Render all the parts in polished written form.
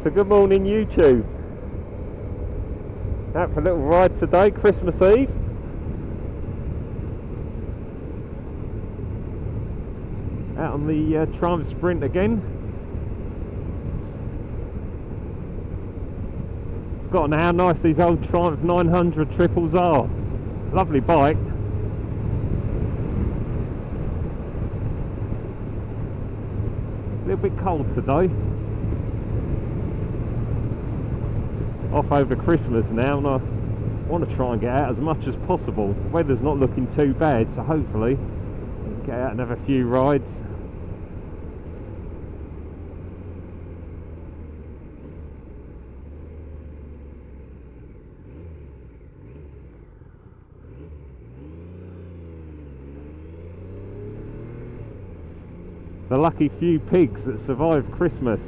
So good morning YouTube. Out for a little ride today, Christmas Eve. Out on the Triumph Sprint again. Forgotten how nice these old Triumph 900 triples are. Lovely bike. A little bit cold today. Off over Christmas now, and I want to try and get out as much as possible. The weather's not looking too bad, so hopefully I can get out and have a few rides. The lucky few pigs that survived Christmas.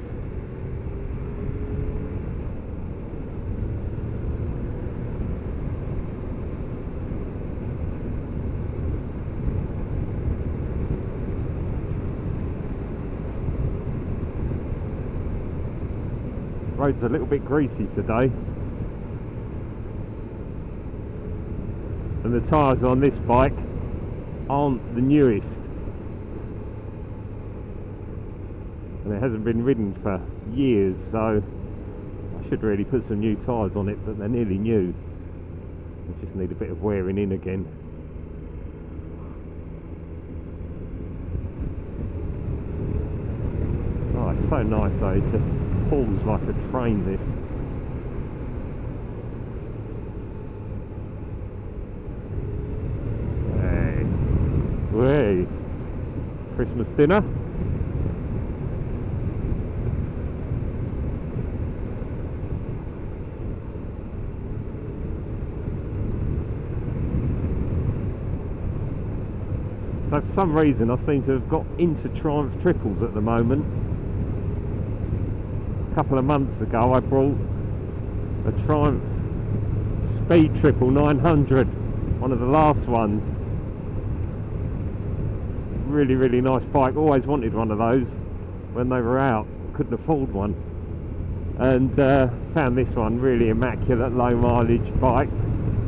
Road's a little bit greasy today, and the tyres on this bike aren't the newest, and it hasn't been ridden for years, so I should really put some new tyres on it, but they're nearly new. They just need a bit of wearing in again. Oh, it's so nice though, it just pulls like a train, this. Hey, Christmas dinner. So for some reason I seem to have got into Triumph triples at the moment. A couple of months ago I brought a Triumph Speed Triple 900, one of the last ones. Really nice bike, always wanted one of those when they were out, couldn't afford one, and found this one, really immaculate low mileage bike,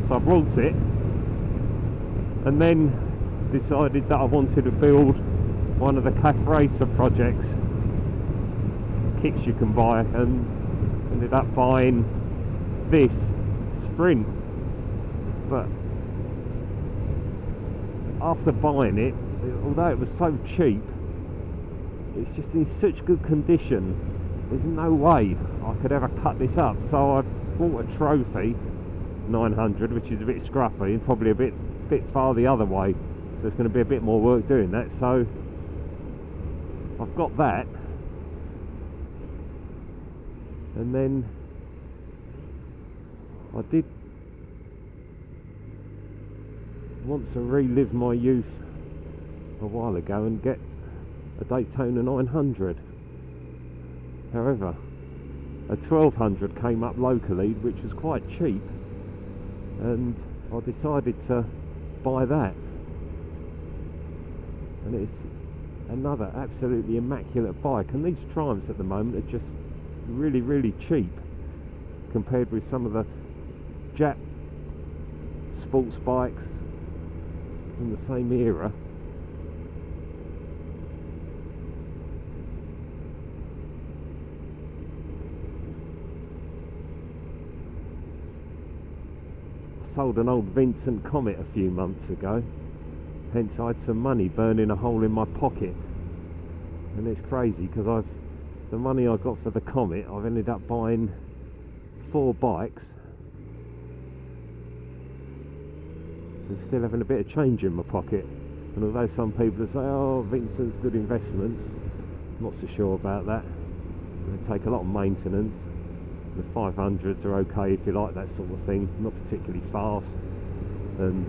so I brought it, and then decided that I wanted to build one of the CAF Racer projects kits you can buy, and ended up buying this Sprint. But after buying it, although it was so cheap, it's just in such good condition, there's no way I could ever cut this up. So I bought a Trophy 900, which is a bit scruffy and probably a bit far the other way, so it's going to be a bit more work doing that. So I've got that, and then I did want to relive my youth a while ago and get a Daytona 900. However, a 1200 came up locally, which was quite cheap, and I decided to buy that. And it's another absolutely immaculate bike, and these Triumphs at the moment are just really cheap compared with some of the Jap sports bikes from the same era. I sold an old Vincent Comet a few months ago, hence I had some money burning a hole in my pocket, and it's crazy because the money I got for the Comet, I've ended up buying 4 bikes and still having a bit of change in my pocket. And although some people say, oh, Vincent's good investments, I'm not so sure about that. They take a lot of maintenance. The 500s are okay if you like that sort of thing, not particularly fast, and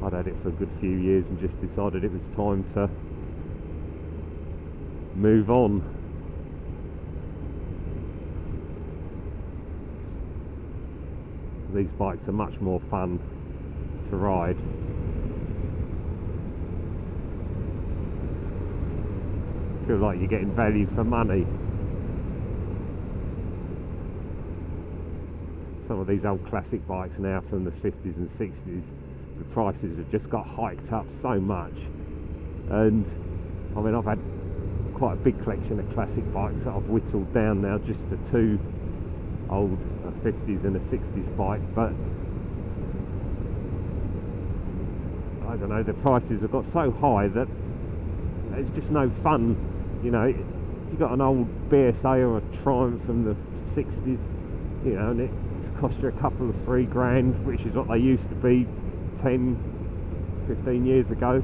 I'd had it for a good few years and just decided it was time to move on. These bikes are much more fun to ride. feel like you're getting value for money. Some of these old classic bikes now from the 50s and 60s, the prices have just got hiked up so much. And I mean, I've had quite a big collection of classic bikes that I've whittled down now just to two old 50s and a 60s bike, but I don't know, the prices have got so high that it's just no fun. You know, if you've got an old BSA or a Triumph from the 60s, you know, and it's cost you a couple of £3,000, which is what they used to be 10, 15 years ago,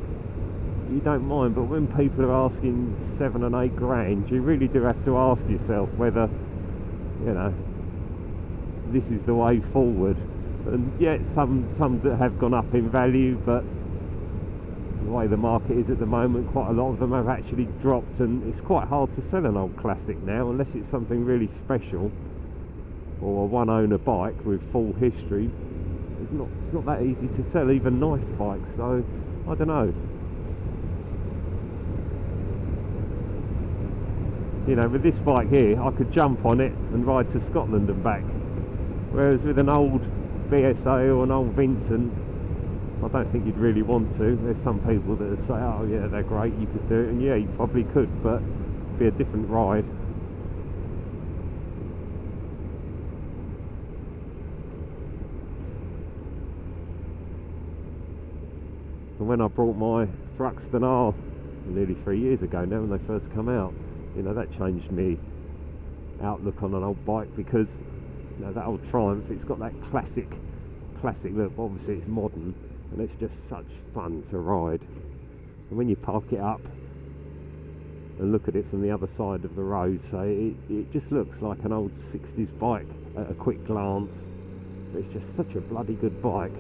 you don't mind. But when people are asking 7 and 8 grand, you really do have to ask yourself whether, you know, this is the way forward. And yet some that have gone up in value, but the way the market is at the moment, quite a lot of them have actually dropped, and it's quite hard to sell an old classic now unless it's something really special or a one owner bike with full history. It's not that easy to sell even nice bikes, so I don't know. You know, with this bike here, I could jump on it and ride to Scotland and back, whereas with an old BSA or an old Vincent, I don't think you'd really want to. There's some people that would say, oh yeah, they're great, you could do it, and yeah, you probably could, but it'd be a different ride. And when I brought my Thruxton R nearly 3 years ago now, when they first come out, you know, that changed me outlook on an old bike, because you know, that old Triumph, it's got that classic look. Obviously it's modern, and it's just such fun to ride. And when you park it up and look at it from the other side of the road, so it just looks like an old 60s bike at a quick glance. It's just such a bloody good bike.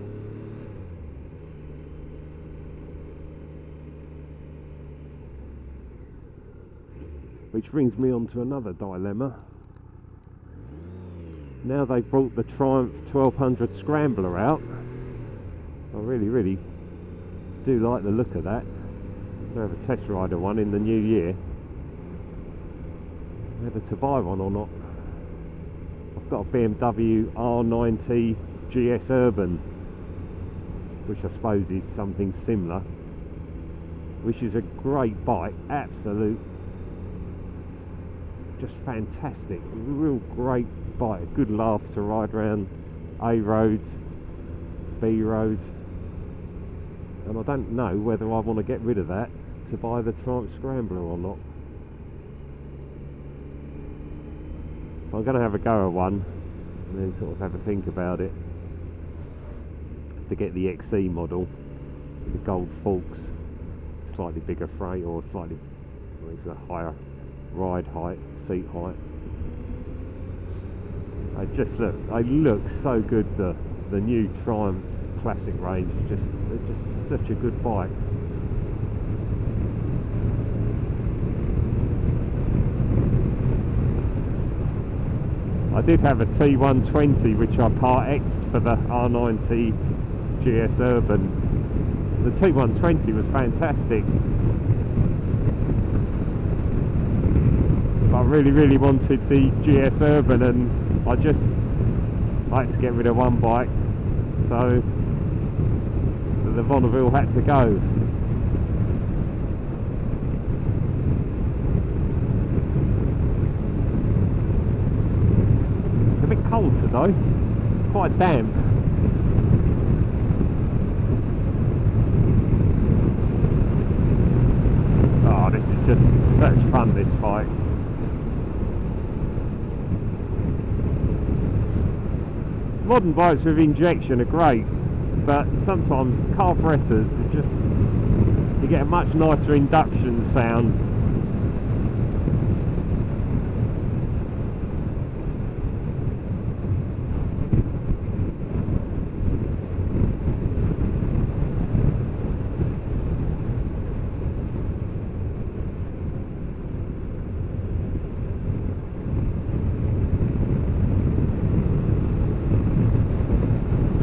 Which brings me on to another dilemma. Now they've brought the Triumph 1200 Scrambler out. I really do like the look of that. I'll have a test rider one in the new year. Whether to buy one or not. I've got a BMW R90 GS Urban, which I suppose is something similar, which is a great bike, absolute, just fantastic, real great bike, a good laugh to ride around A roads, B roads. And I don't know whether I want to get rid of that to buy the Triumph Scrambler or not. I'm going to have a go at one and then sort of have a think about it. To get the XE model with the gold forks, slightly bigger freight, or slightly, well, it's a higher ride height, seat height. They look so good. The new Triumph Classic range is just such a good bike. I did have a T120 which I part X'd for the R90 GS Urban. The T120 was fantastic. I really wanted the GS Urban, and I had to get rid of one bike, so the Bonneville had to go. It's a bit cold today, quite damp. Oh, this is just such fun, this bike. Modern bikes with injection are great, but sometimes carburetors are just, you get a much nicer induction sound.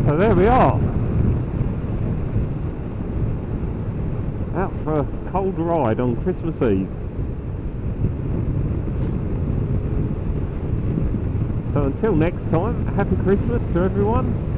So there we are, out for a cold ride on Christmas Eve. So until next time, happy Christmas to everyone.